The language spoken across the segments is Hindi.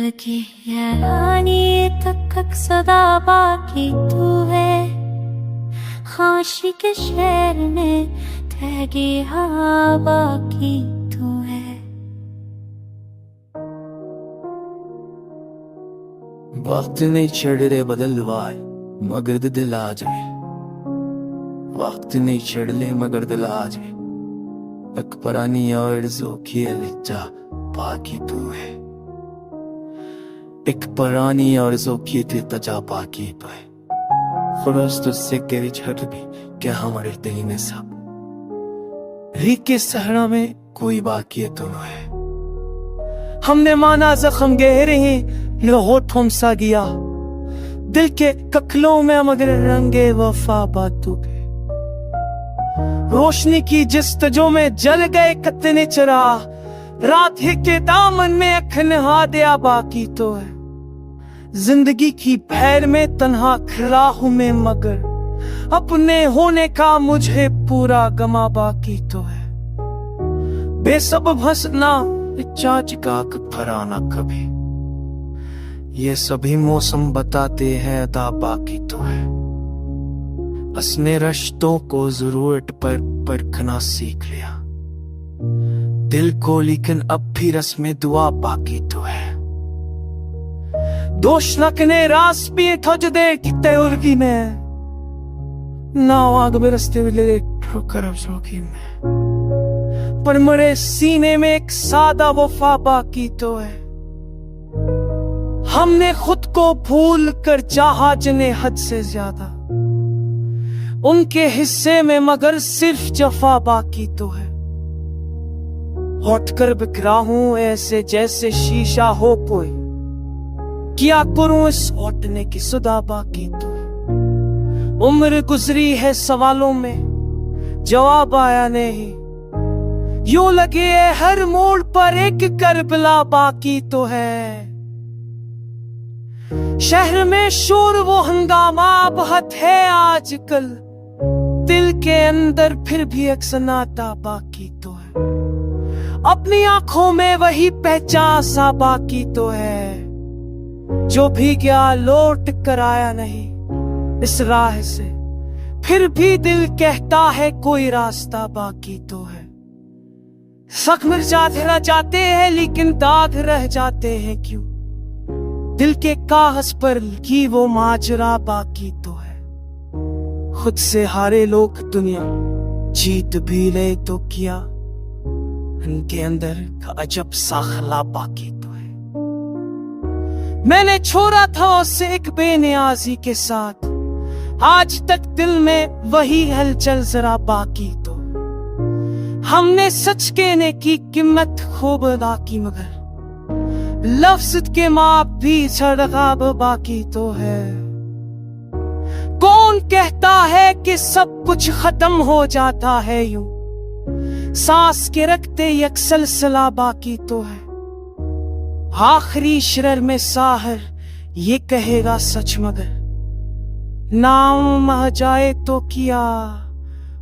दिल की हैरानी तक सदा बाकी तू है। खाशी के शहर में ठहरी हाँ बाकी तू है। वक्त नहीं छड़ रे बदलवाए मगर दिल आ जाए। वक्त नहीं छड़ ले मगर दिल आ जाए। एक पुरानी और जोखी लिचा बाकी तू है। एक पुरानी और जोखी तजा बाकी तो है। खुरस तुझसे के छट भी क्या हमारे दिल में सब री के सहरा में कोई बाकी तो है। हमने माना जख्म गहरे हैं लोहो ठुमसा गया दिल के कखलों में मगर रंगे वफा बातों के। रोशनी की जिस तजों में जल गए कतने चरा रात ही के दामन में अख नहा दिया बाकी तो है। जिंदगी की भैर में तन्हा खड़ा हूं मैं मगर अपने होने का मुझे पूरा गमा बाकी तो है। बेसबब हंसना चाच का फराना कभी ये सभी मौसम बताते हैं अदा बाकी तो है। अपने रिश्तों को जरूरत पर परखना सीख लिया दिल को लेकिन अब भी रस्म दुआ बाकी तो है। दोष नकने रास भी थज दे किते उर्गी में ना आग में रस्ते ले ठोकर शौकी में पर मरे सीने में एक सादा वफा बाकी तो है। हमने खुद को भूल कर चाहा जिन्हें हद से ज्यादा उनके हिस्से में मगर सिर्फ जफा बाकी तो है। हट कर बिखरा हूं ऐसे जैसे शीशा हो कोई क्या करूं इस हटने की सुदा बाकी तो है। उम्र गुजरी है सवालों में जवाब आया नहीं यूं लगे हर मोड़ पर एक करबला बाकी तो है। शहर में शोर वो हंगामा बहुत है आजकल दिल के अंदर फिर भी एक सन्नाटा बाकी तो है। अपनी आंखों में वही पहचान सा बाकी तो है जो भी गया लौट कर आया नहीं इस राह से। फिर भी दिल कहता है कोई रास्ता बाकी तो है। शक मिर्जाते रह जाते हैं लेकिन दाग रह जाते हैं क्यों दिल के कागज पर की वो माजरा बाकी तो है। खुद से हारे लोग दुनिया जीत भी ले तो क्या उनके अंदर का अजब सा खला बाकी तो है। मैंने छोड़ा था उससे एक बेनियाजी के साथ आज तक दिल में वही हलचल जरा बाकी तो। हमने सच कहने की कीमत खूब अदा की मगर लफ्ज के माप भी छड़खाब बाकी तो है। कौन कहता है कि सब कुछ खत्म हो जाता है यूं सांस के रखते एक सिलसिला बाकी तो है। आखिरी शरर में साहर ये कहेगा सच मगर नाम मह जाए तो किया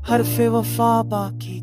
हरफे वफा बाकी